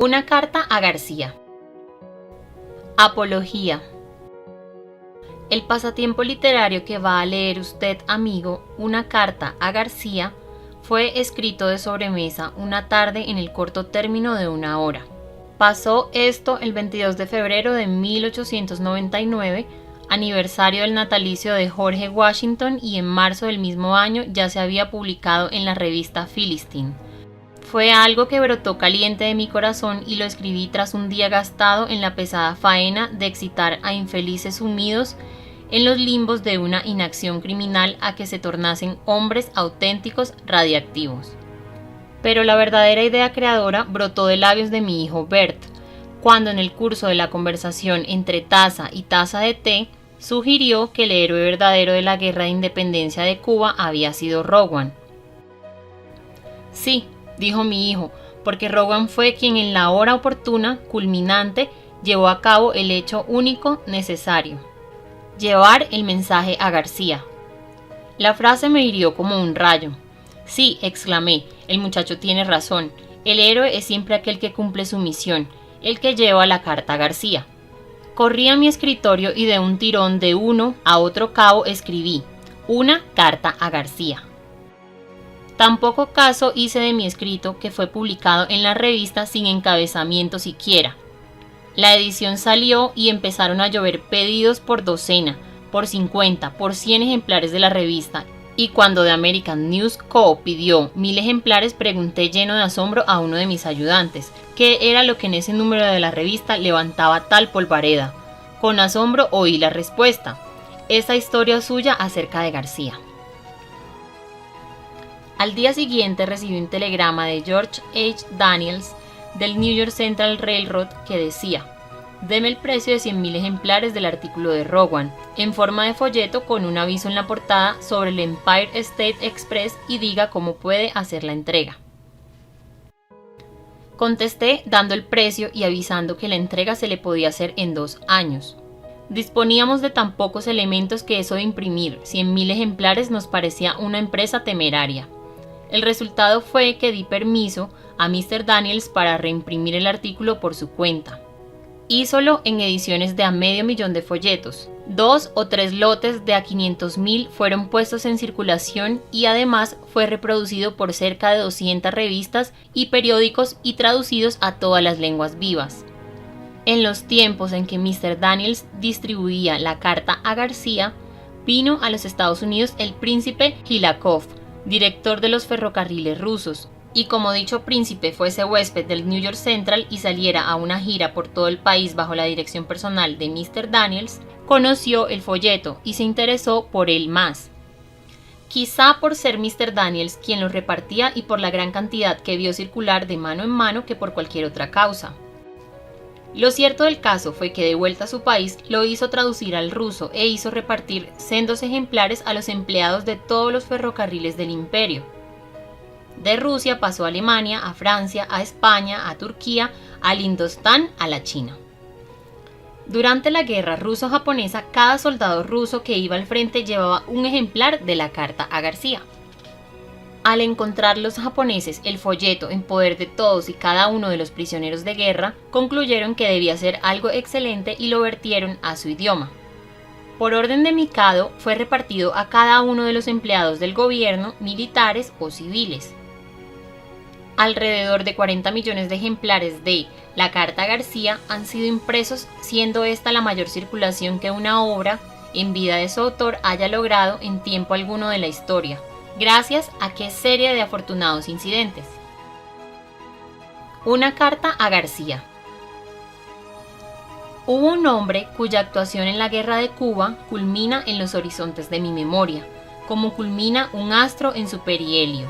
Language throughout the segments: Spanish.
Una carta a García. Apología. El pasatiempo literario que va a leer usted, amigo, Una carta a García, fue escrito de sobremesa una tarde en el corto término de una hora. Pasó esto el 22 de febrero de 1899, aniversario del natalicio de George Washington, y en marzo del mismo año ya se había publicado en la revista Philistine. Fue algo que brotó caliente de mi corazón y lo escribí tras un día gastado en la pesada faena de excitar a infelices sumidos en los limbos de una inacción criminal a que se tornasen hombres auténticos radiactivos. Pero la verdadera idea creadora brotó de labios de mi hijo Bert, cuando en el curso de la conversación entre taza y taza de té, sugirió que el héroe verdadero de la guerra de independencia de Cuba había sido Rowan. Sí, dijo mi hijo, porque Rowan fue quien en la hora oportuna, culminante, llevó a cabo el hecho único necesario: llevar el mensaje a García. La frase me hirió como un rayo. Sí, exclamé, el muchacho tiene razón. El héroe es siempre aquel que cumple su misión, el que lleva la carta a García. Corrí a mi escritorio y de un tirón de uno a otro cabo escribí: Una carta a García. Tampoco caso hice de mi escrito, que fue publicado en la revista sin encabezamiento siquiera. La edición salió y empezaron a llover pedidos por docena, por 50, por 100 ejemplares de la revista, y cuando The American News Co. pidió 1000 ejemplares, pregunté lleno de asombro a uno de mis ayudantes qué era lo que en ese número de la revista levantaba tal polvareda. Con asombro oí la respuesta: esa historia suya acerca de García. Al día siguiente recibí un telegrama de George H. Daniels del New York Central Railroad que decía: deme el precio de 100,000 ejemplares del artículo de Rowan, en forma de folleto con un aviso en la portada sobre el Empire State Express, y diga cómo puede hacer la entrega. Contesté dando el precio y avisando que la entrega se le podía hacer en 2 años. Disponíamos de tan pocos elementos que eso de imprimir 100,000 ejemplares nos parecía una empresa temeraria. El resultado fue que di permiso a Mr. Daniels para reimprimir el artículo por su cuenta. Hízolo en ediciones de a medio millón de folletos. 2 o 3 lotes de a 500,000 fueron puestos en circulación y además fue reproducido por cerca de 200 revistas y periódicos y traducidos a todas las lenguas vivas. En los tiempos en que Mr. Daniels distribuía la carta a García, vino a los Estados Unidos el príncipe Khilakov, director de los ferrocarriles rusos, y como dicho príncipe fuese huésped del New York Central y saliera a una gira por todo el país bajo la dirección personal de Mr. Daniels, conoció el folleto y se interesó por él más. Quizá por ser Mr. Daniels quien lo repartía y por la gran cantidad que vio circular de mano en mano que por cualquier otra causa. Lo cierto del caso fue que de vuelta a su país lo hizo traducir al ruso e hizo repartir sendos ejemplares a los empleados de todos los ferrocarriles del imperio. De Rusia pasó a Alemania, a Francia, a España, a Turquía, al Indostán, a la China. Durante la guerra ruso-japonesa, cada soldado ruso que iba al frente llevaba un ejemplar de la carta a García. Al encontrar los japoneses el folleto en poder de todos y cada uno de los prisioneros de guerra, concluyeron que debía ser algo excelente y lo vertieron a su idioma. Por orden de Mikado, fue repartido a cada uno de los empleados del gobierno, militares o civiles. Alrededor de 40 millones de ejemplares de La Carta a García han sido impresos, siendo esta la mayor circulación que una obra, en vida de su autor, haya logrado en tiempo alguno de la historia, gracias a qué serie de afortunados incidentes. Una carta a García. Hubo un hombre cuya actuación en la guerra de Cuba culmina en los horizontes de mi memoria, como culmina un astro en su perihelio.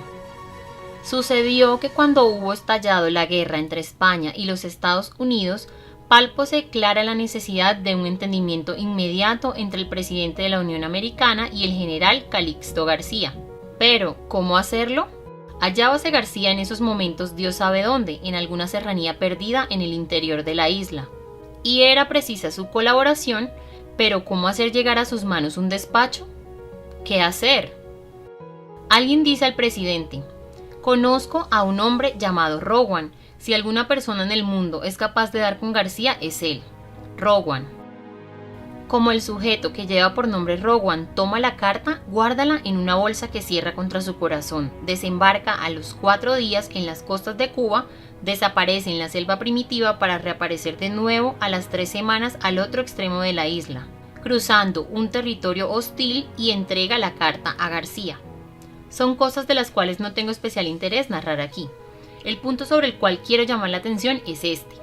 Sucedió que cuando hubo estallado la guerra entre España y los Estados Unidos, pálpose clara la necesidad de un entendimiento inmediato entre el presidente de la Unión Americana y el general Calixto García. Pero, ¿cómo hacerlo? Hallábase García en esos momentos Dios sabe dónde, en alguna serranía perdida en el interior de la isla. Y era precisa su colaboración, pero ¿cómo hacer llegar a sus manos un despacho? ¿Qué hacer? Alguien dice al presidente: conozco a un hombre llamado Rowan, Si alguna persona en el mundo es capaz de dar con García, es él, Rowan. Como el sujeto que lleva por nombre Rowan toma la carta, guárdala en una bolsa que cierra contra su corazón, desembarca a los 4 días en las costas de Cuba, desaparece en la selva primitiva para reaparecer de nuevo a las 3 semanas al otro extremo de la isla, cruzando un territorio hostil y entrega la carta a García. Son cosas de las cuales no tengo especial interés narrar aquí. El punto sobre el cual quiero llamar la atención es este.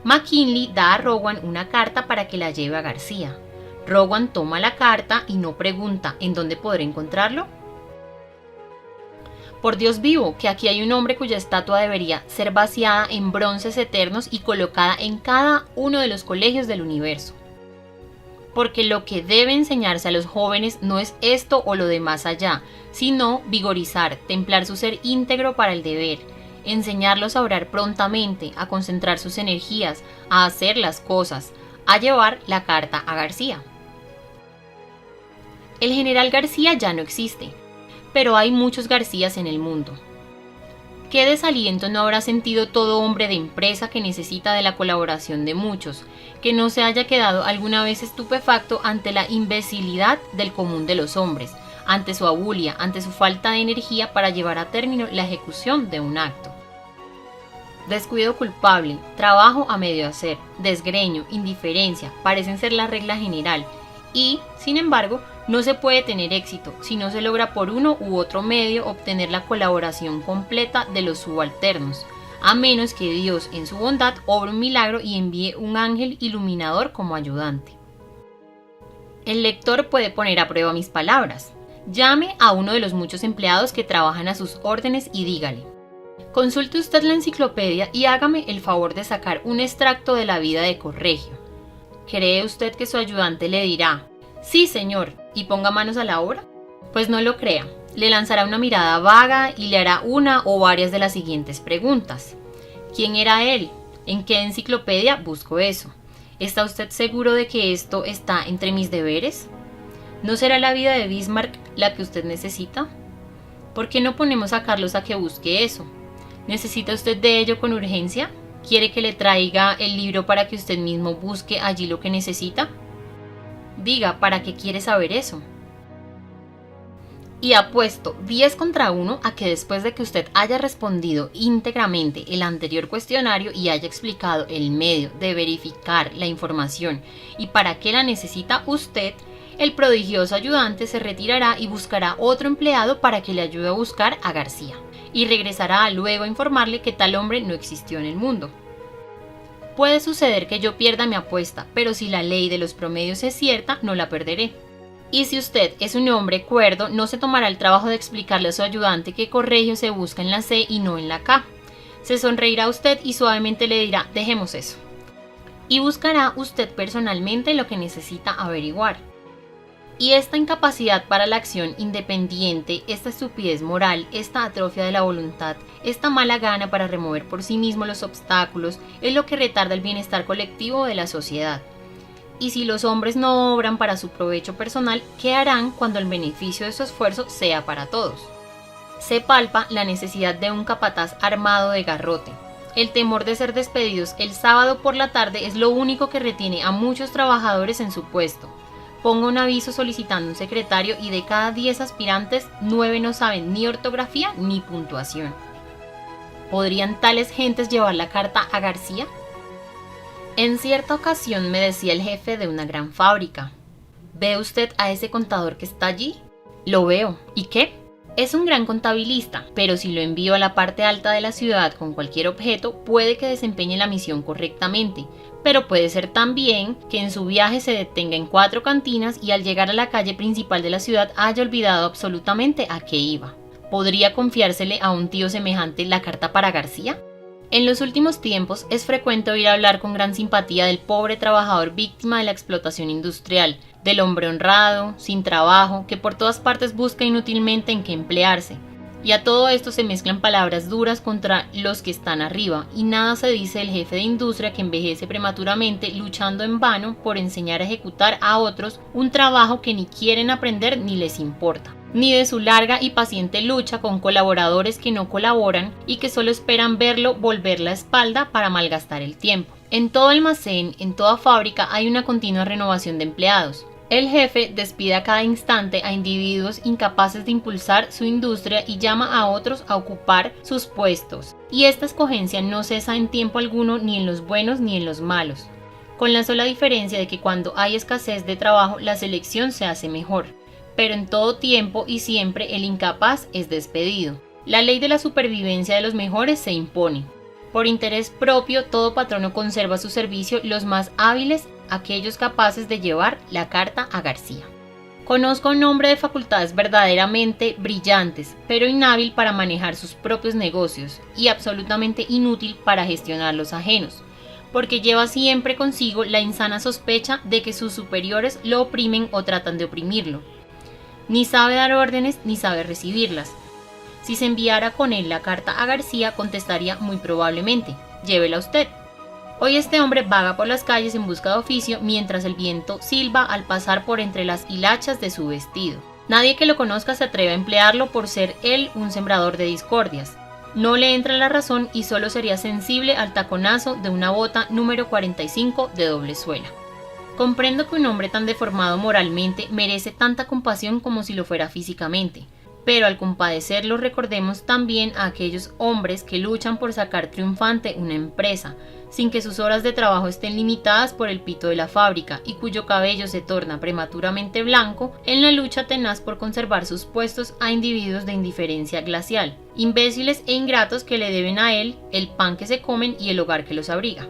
McKinley da a Rowan una carta para que la lleve a García. Rowan toma la carta y no pregunta ¿en dónde podré encontrarlo? Por Dios vivo, que aquí hay un hombre cuya estatua debería ser vaciada en bronces eternos y colocada en cada uno de los colegios del universo. Porque lo que debe enseñarse a los jóvenes no es esto o lo de más allá, sino vigorizar, templar su ser íntegro para el deber, enseñarlos a orar prontamente, a concentrar sus energías, a hacer las cosas, a llevar la carta a García. El general García ya no existe, pero hay muchos Garcías en el mundo. ¿Qué desaliento no habrá sentido todo hombre de empresa que necesita de la colaboración de muchos, que no se haya quedado alguna vez estupefacto ante la imbecilidad del común de los hombres, ante su abulia, ante su falta de energía para llevar a término la ejecución de un acto? Descuido culpable, trabajo a medio hacer, desgreño, indiferencia, parecen ser la regla general y, sin embargo, no se puede tener éxito si no se logra por uno u otro medio obtener la colaboración completa de los subalternos, a menos que Dios en su bondad obre un milagro y envíe un ángel iluminador como ayudante. El lector puede poner a prueba mis palabras. Llame a uno de los muchos empleados que trabajan a sus órdenes y dígale: consulte usted la enciclopedia y hágame el favor de sacar un extracto de la vida de Corregio. ¿Cree usted que su ayudante le dirá: sí, señor, y ponga manos a la obra? Pues no lo crea. Le lanzará una mirada vaga y le hará una o varias de las siguientes preguntas. ¿Quién era él? ¿En qué enciclopedia busco eso? ¿Está usted seguro de que esto está entre mis deberes? ¿No será la vida de Bismarck la que usted necesita? ¿Por qué no ponemos a Carlos a que busque eso? ¿Necesita usted de ello con urgencia? ¿Quiere que le traiga el libro para que usted mismo busque allí lo que necesita? Diga, ¿para qué quiere saber eso? Y apuesto 10 contra 1 a que después de que usted haya respondido íntegramente el anterior cuestionario y haya explicado el medio de verificar la información y para qué la necesita usted, el prodigioso ayudante se retirará y buscará otro empleado para que le ayude a buscar a García, y regresará luego a informarle que tal hombre no existió en el mundo. Puede suceder que yo pierda mi apuesta, pero si la ley de los promedios es cierta, no la perderé. Y si usted es un hombre cuerdo, no se tomará el trabajo de explicarle a su ayudante que Corregio se busca en la C y no en la K. Se sonreirá usted y suavemente le dirá: dejemos eso. Y buscará usted personalmente lo que necesita averiguar. Y esta incapacidad para la acción independiente, esta estupidez moral, esta atrofia de la voluntad, esta mala gana para remover por sí mismo los obstáculos, es lo que retarda el bienestar colectivo de la sociedad. Y si los hombres no obran para su provecho personal, ¿qué harán cuando el beneficio de su esfuerzo sea para todos? Se palpa la necesidad de un capataz armado de garrote. El temor de ser despedidos el sábado por la tarde es lo único que retiene a muchos trabajadores en su puesto. Ponga un aviso solicitando un secretario y de cada 10 aspirantes, 9 no saben ni ortografía ni puntuación. ¿Podrían tales gentes llevar la carta a García? En cierta ocasión me decía el jefe de una gran fábrica: ¿ve usted a ese contador que está allí? Lo veo. ¿Y qué? Es un gran contabilista, pero si lo envío a la parte alta de la ciudad con cualquier objeto, puede que desempeñe la misión correctamente, pero puede ser también que en su viaje se detenga en 4 cantinas y al llegar a la calle principal de la ciudad haya olvidado absolutamente a qué iba. ¿Podría confiársele a un tío semejante la carta para García? En los últimos tiempos es frecuente oír hablar con gran simpatía del pobre trabajador víctima de la explotación industrial, del hombre honrado, sin trabajo, que por todas partes busca inútilmente en qué emplearse. Y a todo esto se mezclan palabras duras contra los que están arriba, y nada se dice del jefe de industria que envejece prematuramente luchando en vano por enseñar a ejecutar a otros un trabajo que ni quieren aprender ni les importa. ni de su larga y paciente lucha con colaboradores que no colaboran y que solo esperan verlo volver la espalda para malgastar el tiempo. En todo almacén, en toda fábrica hay una continua renovación de empleados. El jefe despide a cada instante a individuos incapaces de impulsar su industria y llama a otros a ocupar sus puestos. Y esta escogencia no cesa en tiempo alguno ni en los buenos ni en los malos, con la sola diferencia de que cuando hay escasez de trabajo la selección se hace mejor. Pero en todo tiempo y siempre el incapaz es despedido. La ley de la supervivencia de los mejores se impone. Por interés propio, todo patrono conserva a su servicio los más hábiles, aquellos capaces de llevar la carta a García. Conozco a un hombre de facultades verdaderamente brillantes, pero inhábil para manejar sus propios negocios y absolutamente inútil para gestionar los ajenos, porque lleva siempre consigo la insana sospecha de que sus superiores lo oprimen o tratan de oprimirlo. Ni sabe dar órdenes ni sabe recibirlas. Si se enviara con él la carta a García, contestaría muy probablemente: llévela usted. Hoy este hombre vaga por las calles en busca de oficio mientras el viento silba al pasar por entre las hilachas de su vestido. Nadie que lo conozca se atreve a emplearlo por ser él un sembrador de discordias. No le entra la razón y solo sería sensible al taconazo de una bota número 45 de doble suela. Comprendo que un hombre tan deformado moralmente merece tanta compasión como si lo fuera físicamente, pero al compadecerlo recordemos también a aquellos hombres que luchan por sacar triunfante una empresa, sin que sus horas de trabajo estén limitadas por el pito de la fábrica y cuyo cabello se torna prematuramente blanco en la lucha tenaz por conservar sus puestos a individuos de indiferencia glacial, imbéciles e ingratos que le deben a él el pan que se comen y el hogar que los abriga.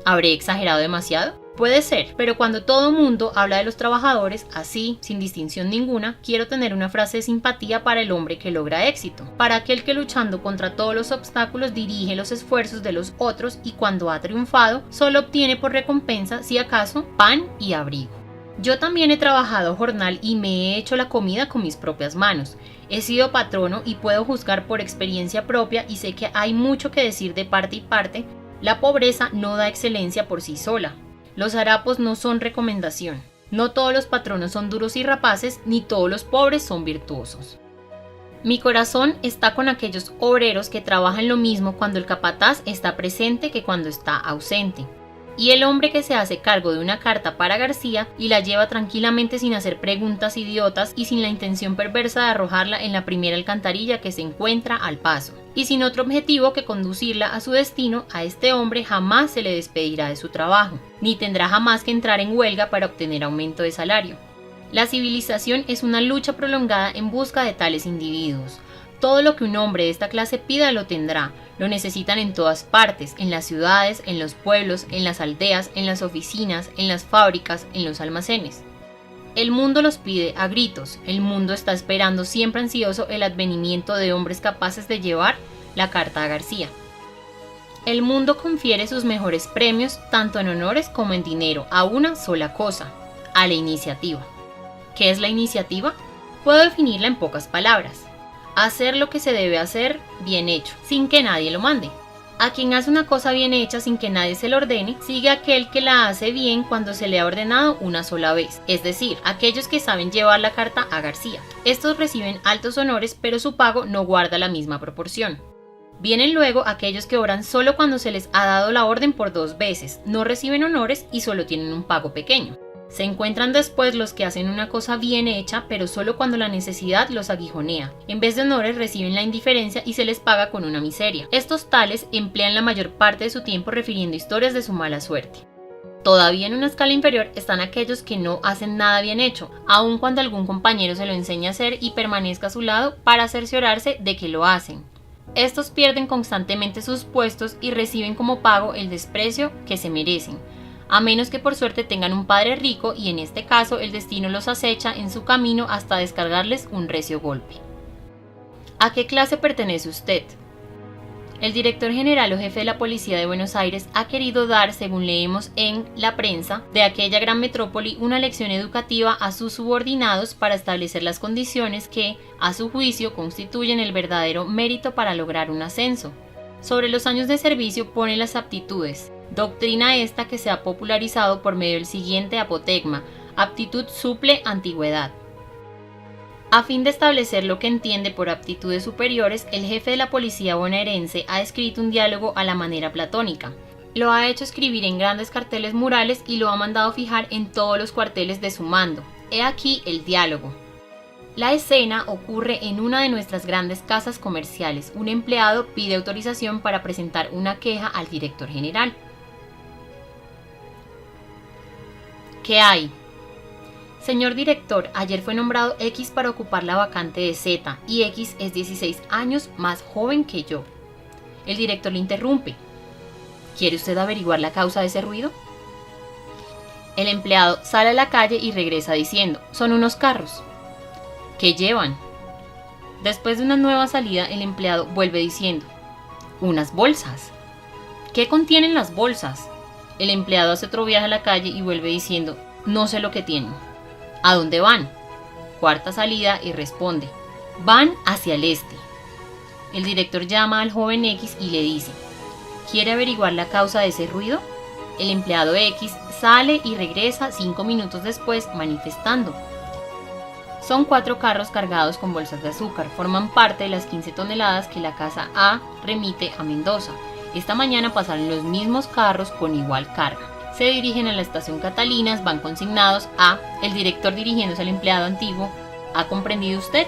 ¿Habré exagerado demasiado? Puede ser, pero cuando todo mundo habla de los trabajadores, así, sin distinción ninguna, quiero tener una frase de simpatía para el hombre que logra éxito, para aquel que luchando contra todos los obstáculos dirige los esfuerzos de los otros y cuando ha triunfado, solo obtiene por recompensa, si acaso, pan y abrigo. Yo también he trabajado jornal y me he hecho la comida con mis propias manos. He sido patrono y puedo juzgar por experiencia propia y sé que hay mucho que decir de parte y parte. La pobreza no da excelencia por sí sola. Los harapos no son recomendación. No todos los patronos son duros y rapaces, ni todos los pobres son virtuosos. Mi corazón está con aquellos obreros que trabajan lo mismo cuando el capataz está presente que cuando está ausente. Y el hombre que se hace cargo de una carta para García y la lleva tranquilamente sin hacer preguntas idiotas y sin la intención perversa de arrojarla en la primera alcantarilla que se encuentra al paso. Y sin otro objetivo que conducirla a su destino, a este hombre jamás se le despedirá de su trabajo, ni tendrá jamás que entrar en huelga para obtener aumento de salario. La civilización es una lucha prolongada en busca de tales individuos. Todo lo que un hombre de esta clase pida lo tendrá. Lo necesitan en todas partes, en las ciudades, en los pueblos, en las aldeas, en las oficinas, en las fábricas, en los almacenes. El mundo los pide a gritos, el mundo está esperando siempre ansioso el advenimiento de hombres capaces de llevar la carta a García. El mundo confiere sus mejores premios, tanto en honores como en dinero, a una sola cosa: a la iniciativa. ¿Qué es la iniciativa? Puedo definirla en pocas palabras: hacer lo que se debe hacer bien hecho, sin que nadie lo mande. A quien hace una cosa bien hecha sin que nadie se lo ordene, sigue aquel que la hace bien cuando se le ha ordenado una sola vez, es decir, aquellos que saben llevar la carta a García. Estos reciben altos honores, pero su pago no guarda la misma proporción. Vienen luego aquellos que obran solo cuando se les ha dado la orden por 2 veces, no reciben honores y solo tienen un pago pequeño. Se encuentran después los que hacen una cosa bien hecha, pero solo cuando la necesidad los aguijonea. En vez de honores reciben la indiferencia y se les paga con una miseria. Estos tales emplean la mayor parte de su tiempo refiriendo historias de su mala suerte. Todavía en una escala inferior están aquellos que no hacen nada bien hecho, aun cuando algún compañero se lo enseñe a hacer y permanezca a su lado para cerciorarse de que lo hacen. Estos pierden constantemente sus puestos y reciben como pago el desprecio que se merecen, a menos que por suerte tengan un padre rico y en este caso el destino los acecha en su camino hasta descargarles un recio golpe. ¿A qué clase pertenece usted? El director general o jefe de la policía de Buenos Aires ha querido dar, según leemos en la prensa de aquella gran metrópoli, una lección educativa a sus subordinados para establecer las condiciones que, a su juicio, constituyen el verdadero mérito para lograr un ascenso. Sobre los años de servicio pone las aptitudes, doctrina esta que se ha popularizado por medio del siguiente apotegma: aptitud suple antigüedad. A fin de establecer lo que entiende por aptitudes superiores, el jefe de la policía bonaerense ha escrito un diálogo a la manera platónica. Lo ha hecho escribir en grandes carteles murales y lo ha mandado fijar en todos los cuarteles de su mando. He aquí el diálogo. La escena ocurre en una de nuestras grandes casas comerciales. Un empleado pide autorización para presentar una queja al director general. ¿Qué hay? Señor director, ayer fue nombrado X para ocupar la vacante de Z y X es 16 años más joven que yo. El director le interrumpe. ¿Quiere usted averiguar la causa de ese ruido? El empleado sale a la calle y regresa diciendo, son unos carros. ¿Qué llevan? Después de una nueva salida, el empleado vuelve diciendo, unas bolsas. ¿Qué contienen las bolsas? El empleado hace otro viaje a la calle y vuelve diciendo, no sé lo que tienen. ¿A dónde van? Cuarta salida y responde, van hacia el este. El director llama al joven X y le dice, ¿quiere averiguar la causa de ese ruido? El empleado X sale y regresa 5 minutos después manifestando. Son 4 carros cargados con bolsas de azúcar, forman parte de las 15 toneladas que la casa A remite a Mendoza. Esta mañana pasaron los mismos carros con igual carga. Se dirigen a la estación Catalinas, van consignados a, el director dirigiéndose al empleado antiguo, ¿ha comprendido usted?